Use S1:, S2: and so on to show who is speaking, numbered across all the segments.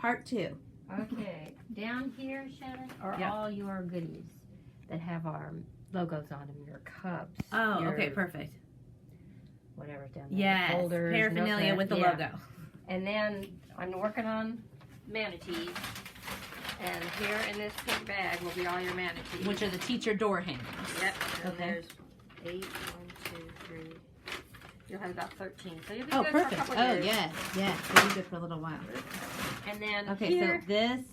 S1: Part 2.
S2: Okay, down here, Shannon, are
S1: Yep.
S2: all your goodies that have our logos on them. Your cups.
S1: Oh,
S2: your
S1: okay, perfect.
S2: Whatever's down there.
S1: Yes,
S2: Folders,
S1: paraphernalia
S2: notepad,
S1: with the
S2: yeah.
S1: logo.
S2: And then I'm working on manatees. And here in this pink bag will be all your manatees.
S1: Which are the teacher door hangers.
S2: Yep. And
S1: Okay.
S2: there's 8, 1, 2, 3. You'll have about 13. So you'll be
S1: Oh,
S2: good for a
S1: perfect.
S2: couple
S1: Oh,
S2: years.
S1: yes. It'll be good for a little while.
S2: And then
S1: Okay,
S2: here,
S1: so this,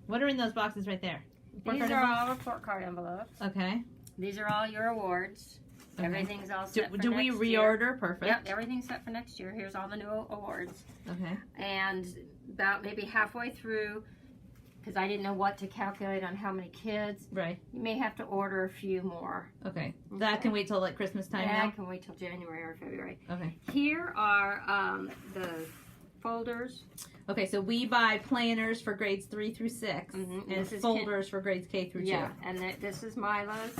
S1: what are in those boxes right there?
S2: these
S1: Report
S2: are
S1: card
S2: all report card envelopes.
S1: Okay.
S2: These are all your awards.
S1: Okay.
S2: Everything's all set for
S1: Do we
S2: next year.
S1: reorder? Perfect.
S2: Yep, everything's set for next year. Here's all the new awards.
S1: Okay.
S2: And about maybe halfway through, because I didn't know what to calculate on how many kids,
S1: Right.
S2: you may have to order a few more.
S1: Okay. That can wait till like Christmas time
S2: I
S1: now?
S2: can wait till January or February.
S1: Okay.
S2: Here are the folders.
S1: Okay, so we buy planners for grades 3 through 6
S2: Mhm.
S1: and
S2: This is
S1: folders for grades K through 2.
S2: Yeah, and this is Mila's,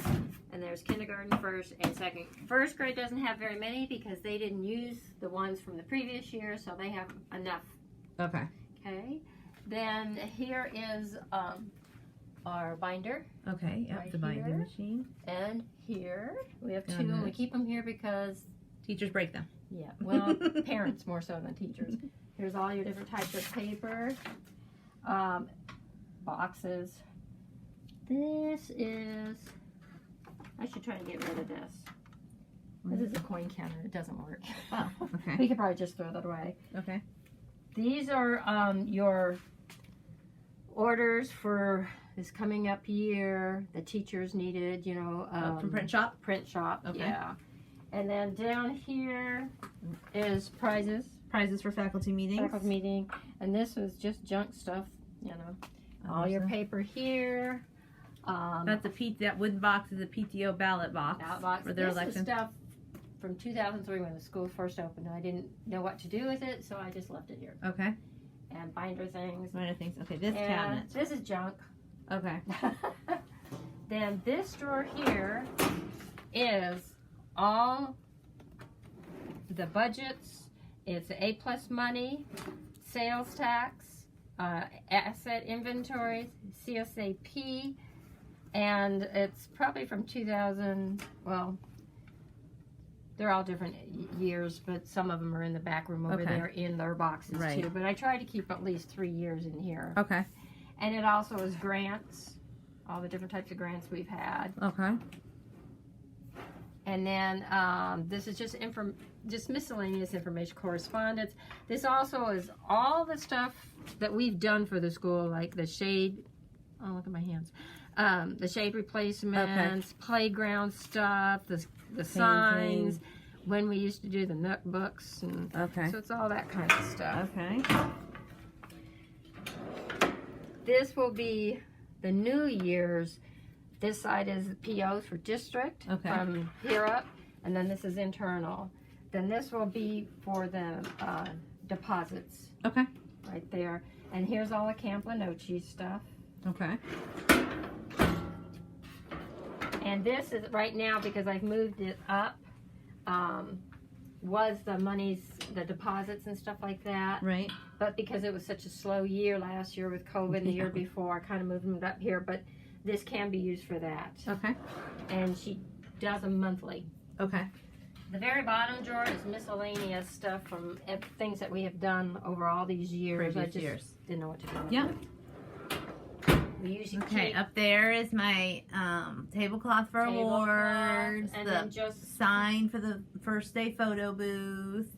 S2: and there's kindergarten, first, and second. First grade doesn't have very many because they didn't use the ones from the previous year, so they have enough.
S1: Okay.
S2: Okay. Then here is our binder,
S1: Okay, yep,
S2: Right
S1: the binding
S2: here.
S1: machine.
S2: and here we have
S1: Got
S2: two, and we
S1: it.
S2: keep them here because,
S1: Teachers break them.
S2: yeah, well, parents more so than teachers. Here's all your different types of paper, boxes. This is, I should try to get rid of this. This is a coin counter. It doesn't work.
S1: Oh, okay.
S2: We could probably just throw that away.
S1: Okay.
S2: These are your orders for this coming up year. The teachers needed,
S1: From print shop?
S2: Print shop,
S1: Okay.
S2: yeah. And then down here is prizes,
S1: Prizes for faculty meetings.
S2: faculty meeting, and this was just junk stuff, all your paper here.
S1: That's that wooden box is a PTO ballot box
S2: Ballot box.
S1: for their
S2: This
S1: election.
S2: is stuff from 2003 when the school first opened. I didn't know what to do with it, so I just left it here.
S1: Okay.
S2: And binder things.
S1: Minor things. Okay, this
S2: And
S1: cabinet.
S2: this is junk.
S1: Okay.
S2: Then this drawer here is all the budgets. It's A+ money, sales tax, asset inventories, CSAP, and it's probably from 2000. Well, they're all different years, but some of them are in the back room over
S1: Okay.
S2: there in their boxes
S1: Right.
S2: too. But I try to keep at least 3 years in here.
S1: Okay.
S2: And it also is grants, all the different types of grants we've had.
S1: Okay.
S2: And then this is just miscellaneous information, correspondence. This also is all the stuff that we've done for the school, like the shade. Oh, look at my hands. The shade replacements, playground stuff, the signs, when we used to do the nook books, and
S1: Okay.
S2: so it's all that kind of stuff.
S1: Okay.
S2: This will be the New Year's. This side is the POs for district
S1: Okay.
S2: from here up, and then this is internal. Then this will be for the deposits
S1: Okay.
S2: right there. And here's all the Camp Lenoci stuff.
S1: Okay.
S2: And this is right now, because I've moved it up, was the monies, the deposits and stuff like that.
S1: Right.
S2: But because it was such a slow year last year with COVID, and the year
S1: Yeah.
S2: before, I kind of moved them up here. But this can be used for that.
S1: Okay.
S2: And she does them monthly.
S1: Okay.
S2: The very bottom drawer is miscellaneous stuff from things that we have done over all these years.
S1: Previous
S2: I just
S1: years.
S2: didn't know what to do with
S1: Yeah.
S2: it. We usually
S1: Okay,
S2: keep
S1: up there is my tablecloth for
S2: tablecloth,
S1: awards,
S2: and
S1: the
S2: then just
S1: sign for the first day photo booth.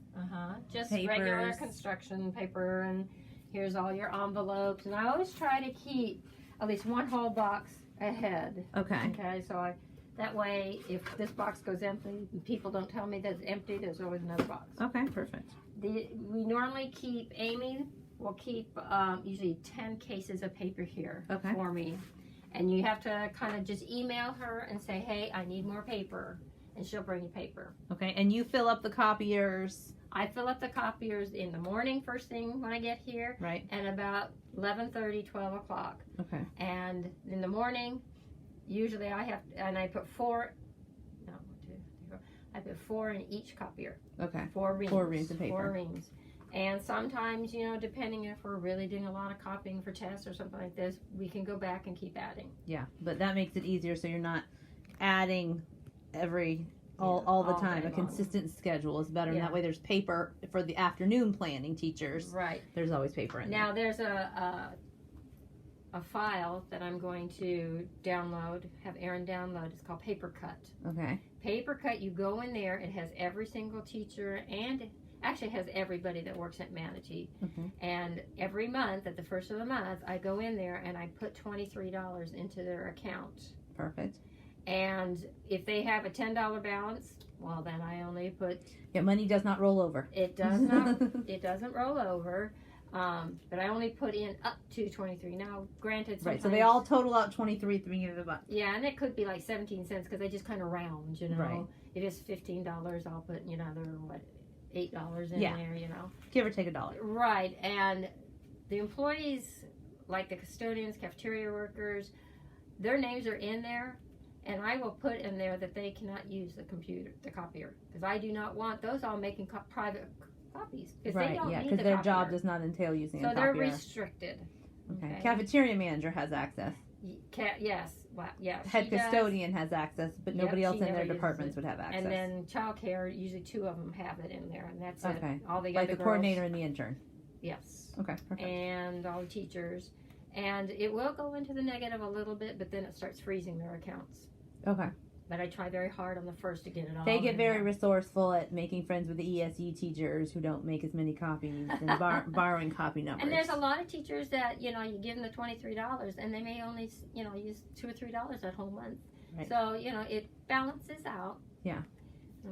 S2: just regular
S1: papers.
S2: construction paper, and here's all your envelopes. And I always try to keep at least one whole box ahead.
S1: Okay.
S2: Okay, so that way, if this box goes empty, and people don't tell me that it's empty, there's always another box.
S1: Okay, perfect.
S2: We normally keep, Amy will keep usually 10 cases of paper here
S1: Okay.
S2: for me. And you have to kind of just email her and say, hey, I need more paper. And she'll bring you paper.
S1: Okay, and you fill up the copiers.
S2: I fill up the copiers in the morning, first thing when I get here,
S1: Right.
S2: and about 11:30, 12 o'clock.
S1: Okay.
S2: And in the morning, usually I put I put 4 in each copier.
S1: Okay.
S2: 4 reams.
S1: 4 reams of paper.
S2: 4 reams. And sometimes, you know, depending if we're really doing a lot of copying for tests or something like this, we can go back and keep adding.
S3: Yeah, but that makes it easier so you're not adding all the
S2: all
S3: time.
S2: day
S3: A
S2: long.
S3: consistent schedule is better. And
S2: Yeah.
S3: that way there's paper for the afternoon planning teachers.
S2: Right.
S3: There's always paper in
S2: Now there's a file that I'm going to download, have Aaron download. It's called PaperCut.
S3: there. Okay.
S2: PaperCut, you go in there, it has every single teacher and actually has everybody that works at Manatee.
S3: Okay.
S2: And every month, at the first of the month, I go in there and I put $23 into their account.
S3: Perfect.
S2: And if they have a $10 balance, well, then I only put,
S3: Yeah, money does not roll over.
S2: it does not, it doesn't roll over. But I only put in up to 23. Now, granted,
S3: Right,
S2: sometimes,
S3: so they all total out 23 of the
S2: yeah, and it could be like 17 cents because they just kind of round, you know.
S3: Right.
S2: If it's $15, I'll put, you know, another, what, $8 in
S3: Yeah.
S2: there, you know.
S3: give or take $1.
S2: Right, and the employees, like the custodians, cafeteria workers, their names are in there, and I will put in there that they cannot use the computer, the copier, because I do not want those all making private copies, because they
S3: Right,
S2: don't
S3: yeah,
S2: need
S3: because
S2: the
S3: their
S2: copier.
S3: job does not entail using
S2: So
S3: a
S2: they're
S3: copier.
S2: restricted.
S3: Okay. Cafeteria manager has access.
S2: Yes, well, yeah.
S3: Head
S2: she does.
S3: custodian has access, but
S2: Yep,
S3: nobody else
S2: she
S3: in
S2: never
S3: their
S2: uses
S3: departments
S2: it.
S3: would have access.
S2: And then childcare, usually 2 of them have it in there, and that's
S3: Okay.
S2: it. All the
S3: like
S2: other
S3: the
S2: girls,
S3: coordinator and the intern.
S2: yes.
S3: Okay, perfect.
S2: And all the teachers. And it will go into the negative a little bit, but then it starts freezing their accounts.
S3: Okay.
S2: But I try very hard on the first to get it all.
S3: They get
S2: in
S3: very
S2: there.
S3: resourceful at making friends with the ESE teachers who don't make as many copies and borrowing copy numbers.
S2: And there's a lot of teachers that, you know, you give them the $23 and they may only, you know, use $2 or $3 that whole month.
S3: Right.
S2: So, you know, it balances out.
S3: Yeah.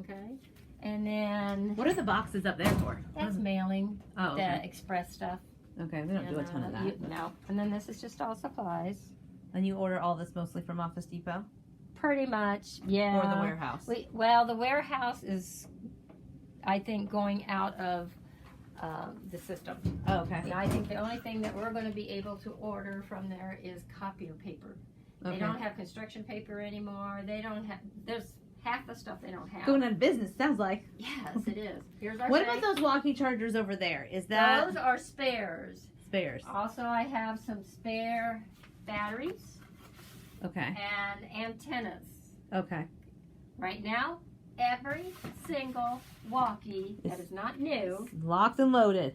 S2: Okay. And then
S1: What are the boxes up there for?
S2: that's mailing,
S1: Oh,
S2: the
S1: okay.
S2: express stuff.
S3: Okay, we don't do a ton of that.
S2: No. And then this is just all supplies.
S3: And you order all this mostly from Office Depot
S2: Pretty much, yeah.
S3: or the warehouse?
S2: Well, the warehouse is, I think, going out of the system.
S3: Oh, okay.
S2: Yeah, I think the only thing that we're going to be able to order from there is copier paper. They
S3: Okay.
S2: don't have construction paper anymore. They don't have, there's half the stuff they don't have.
S3: Going out of business, sounds like.
S2: Yes, it is. Here's our
S3: What
S2: safe.
S3: about those walkie chargers over there? Is that
S2: Those are spares.
S3: spares?
S2: Also, I have some spare batteries
S3: Okay.
S2: and antennas.
S3: Okay.
S2: Right now, every single walkie that is not new
S3: Locked and loaded.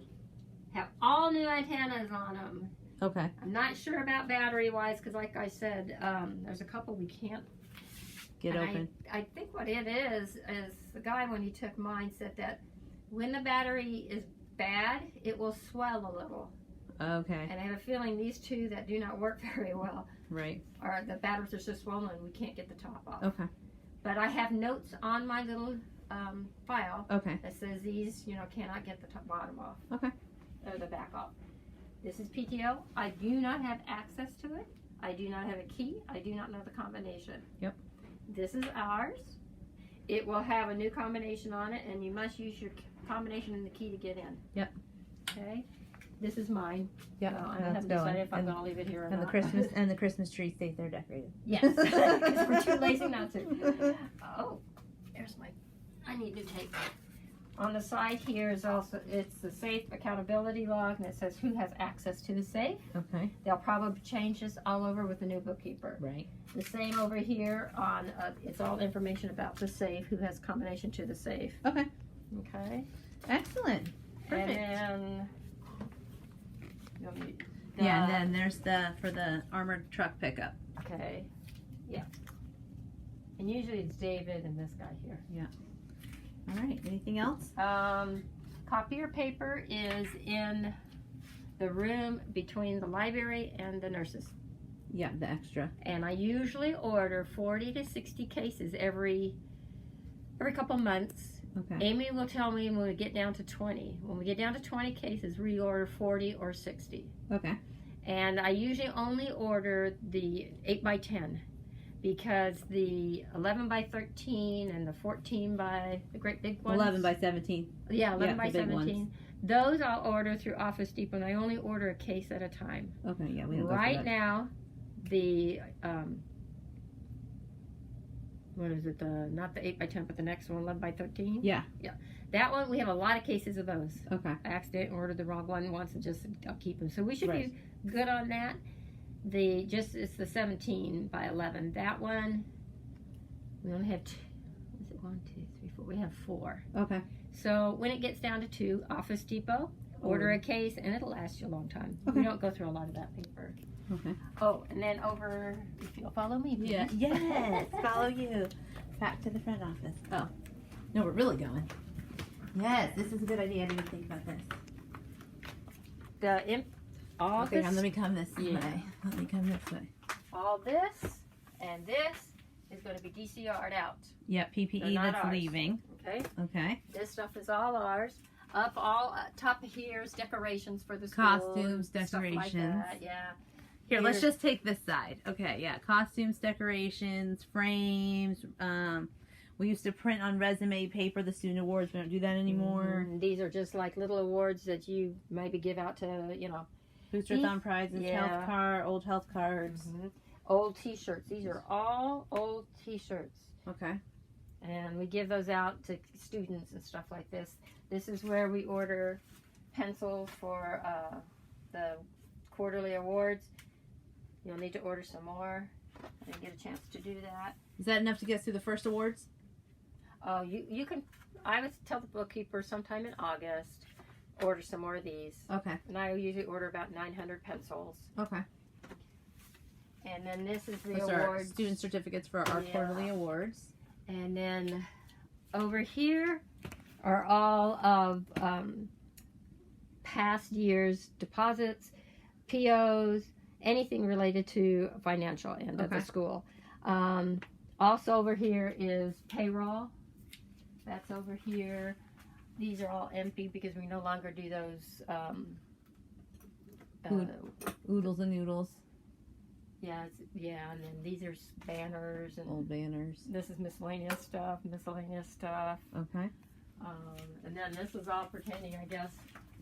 S2: have all new antennas on them.
S3: Okay.
S2: I'm not sure about battery wise because, like I said, there's a couple we can't
S3: Get
S2: and
S3: open.
S2: I think what it is the guy when he took mine said that when the battery is bad, it will swell a little.
S3: Okay.
S2: And I have a feeling these two that do not work very well
S3: Right.
S2: are the batteries are so swollen we can't get the top off.
S3: Okay.
S2: But I have notes on my little file
S3: Okay.
S2: that says these, you know, cannot get the top, bottom off.
S3: Okay.
S2: Or the back off. This is PTO. I do not have access to it. I do not have a key. I do not know the combination.
S3: Yep.
S2: This is ours. It will have a new combination on it, and you must use your combination and the key to get in.
S3: Yep.
S2: Okay. This is mine.
S3: Yep.
S2: So I
S3: that's
S2: haven't
S3: going.
S2: decided if I'm
S3: And,
S2: going to leave it here or
S3: and
S2: not.
S3: the Christmas tree stays there decorated.
S2: Yes, because we're too lazy not to. Oh, there's my. I need to take. On the side here is also it's the safe accountability log, and it says who has access to the safe.
S3: Okay.
S2: They'll probably change this all over with the new bookkeeper.
S3: Right.
S2: The same over here on it's all information about the safe, who has combination to the safe.
S3: Okay.
S2: Okay.
S3: Excellent. Perfect.
S2: And then. you want me-
S1: Yeah, and then there's for the armored truck pickup.
S2: Okay. Yeah. And usually it's David and this guy here.
S3: All right. Anything else?
S2: Copier paper is in the room between the library and the nurses.
S3: Yeah, the extra.
S2: And I usually order 40 to 60 cases every couple months.
S3: Okay.
S2: Amy will tell me when we get down to 20. When we get down to 20 cases, we order 40 or 60.
S3: Okay.
S2: And I usually only order the 8x10 because the 11x13 and the 14 by the great big ones.
S3: 11 by 17.
S2: Yeah, 11
S3: Yeah,
S2: by
S3: the big
S2: 17.
S3: ones.
S2: Those I'll order through Office Depot, and I only order a case at a time.
S3: Okay. Yeah, we don't go for
S2: Right
S3: that.
S2: now, the what is it? Not the 8x10, but the next one, 11x13.
S3: Yeah.
S2: That one, we have a lot of cases of those.
S3: Okay.
S2: I accidentally ordered the wrong one once and just, I'll keep them. So we should
S3: Right.
S2: be good on that. It's the 17 by 11. That one, we only have two. Is it 1, 2, 3, 4? We have 4.
S3: Okay.
S2: So when it gets down to 2, Office Depot, order a case, and it'll last you a long time.
S3: Okay.
S2: We don't go through a lot of that paper.
S3: Okay.
S2: Oh, and then over, if you'll follow me, please.
S3: Yeah. Yes. Follow you. Back to the front office. Oh. No, we're really going. Yes, this is a good idea. I didn't even think about this.
S2: All
S3: Okay,
S2: this,
S3: let me come this
S2: Yeah.
S3: way. Let me come this way.
S2: all this, and this is going to be DCR'd out.
S3: Yep,
S2: They're
S3: PPE
S2: not
S3: that's
S2: ours.
S3: leaving.
S2: Okay.
S3: Okay.
S2: This stuff is all ours. Up all top of here's decorations for the school.
S3: Costumes,
S2: stuff like
S3: decorations.
S2: that, yeah.
S3: Here, let's
S2: Here's-
S3: just take this side. Okay, yeah. Costumes, decorations, frames. We used to print on resume paper the student awards. We don't do that anymore.
S2: These are just like little awards that you maybe give out to,
S3: Booster-thon prizes,
S2: Yeah.
S3: health card, old health cards.
S2: old T-shirts. These are all old T-shirts.
S3: Okay.
S2: And we give those out to students and stuff like this. This is where we order pencils for the quarterly awards. You'll need to order some more. I didn't get a chance to do that.
S3: Is that enough to get us through the first awards?
S2: Oh, you can. I would tell the bookkeeper sometime in August, order some more of these.
S3: Okay.
S2: And I usually order about 900 pencils.
S3: Okay.
S2: And then this is the
S3: Those are
S2: awards.
S3: student certificates for our
S2: Yeah.
S3: quarterly awards.
S2: And then over here are all of past year's deposits, POs, anything related to financial end of the
S3: Okay.
S2: school. Also over here is payroll. That's over here. These are all empty because we no longer do those.
S3: Oodles and noodles.
S2: Yeah, and then these are banners and
S3: Old banners.
S2: this is miscellaneous stuff.
S3: Okay.
S2: And then this is all pertaining, I guess,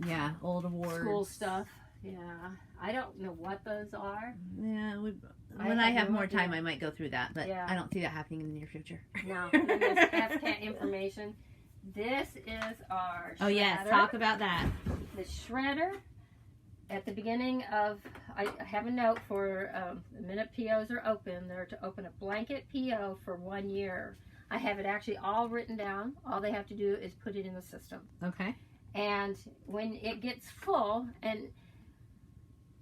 S3: Yeah, old awards.
S2: school stuff. Yeah, I don't know what those are.
S3: Yeah,
S2: I
S3: when I
S2: have
S3: have
S2: no
S3: more
S2: idea.
S3: time, I might go through that, but
S2: Yeah.
S3: I don't see that happening in the near future.
S2: No, and then there's FCAT information. This is our
S3: Oh yes,
S2: shredder.
S3: talk about that.
S2: The shredder. At the beginning of, I have a note for the minute POs are open. They're to open a blanket PO for 1 year. I have it actually all written down. All they have to do is put it in the system.
S3: Okay.
S2: And when it gets full, and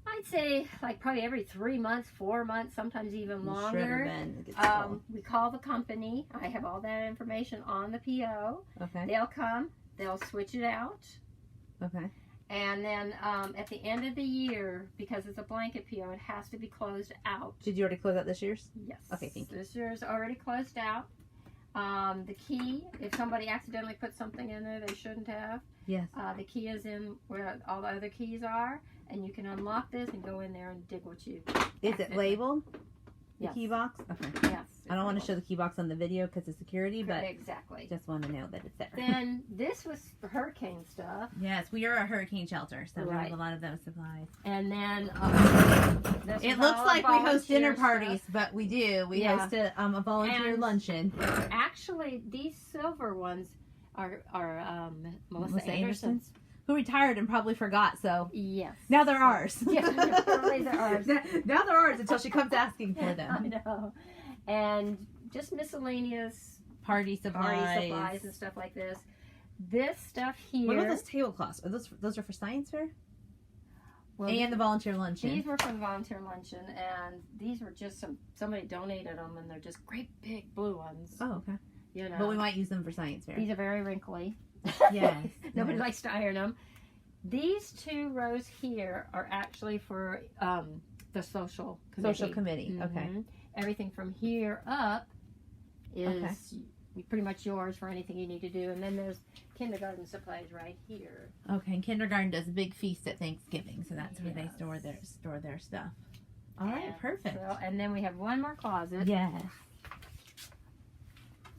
S2: I'd say like probably every 3 months, 4 months, sometimes even
S3: The shredder
S2: longer,
S3: bin gets full.
S2: we call the company. I have all that information on the PO.
S3: Okay.
S2: They'll come, they'll switch it out.
S3: Okay.
S2: And then at the end of the year, because it's a blanket PO, it has to be closed out.
S3: Did you already close out this year's?
S2: Yes.
S3: Okay, thank you.
S2: This year's already closed out. The key, if somebody accidentally put something in there they shouldn't have,
S3: Yes.
S2: the key is in where all the other keys are, and you can unlock this and go in there and dig what you.
S3: Is it labeled? The
S2: Yes.
S3: key box? Okay.
S2: Yes.
S3: I don't want to show the key box on the video because of security, but
S2: Exactly.
S3: just want to know that it's there.
S2: Then this was hurricane stuff,
S3: Yes, we are a hurricane shelter, so we
S2: Right.
S3: have a lot of those supplies.
S2: and then this
S3: It
S2: was
S3: looks
S2: all
S3: like we host dinner
S2: volunteer
S3: parties,
S2: stuff.
S3: but we do. We
S2: Yeah.
S3: host a volunteer
S2: And-
S3: luncheon.
S2: Actually, these silver ones are Melissa
S3: Melissa
S2: Anderson's.
S3: Who retired and probably forgot, so
S2: Yes.
S3: now they're ours.
S2: Yeah, apparently they're ours.
S3: Now they're ours until she comes asking for
S2: I
S3: them.
S2: know. And just miscellaneous
S3: Party supplies.
S2: party supplies and stuff like this. This stuff here.
S3: What about those tablecloths? Are those are for science fair?
S2: well,
S3: And the volunteer luncheon.
S2: these were from volunteer luncheon, and these were just somebody donated them, and they're just great big blue ones.
S3: Oh, okay.
S2: You know.
S3: But we might use them for science fair.
S2: These are very wrinkly.
S3: Yes.
S2: Nobody
S3: yes.
S2: likes to iron them. These 2 rows here are actually for the social committee.
S3: Social committee. Okay.
S2: Mhm. Everything from here up is pretty much yours for anything you need to do. And then there's kindergarten supplies right here.
S3: Okay. And kindergarten does a big feast at Thanksgiving, so that's where they
S2: Yes.
S3: store their stuff. All right.
S2: And
S3: Perfect.
S2: so- and then we have one more closet.
S3: Yes.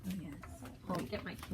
S3: Oh, yes.
S2: Let me get my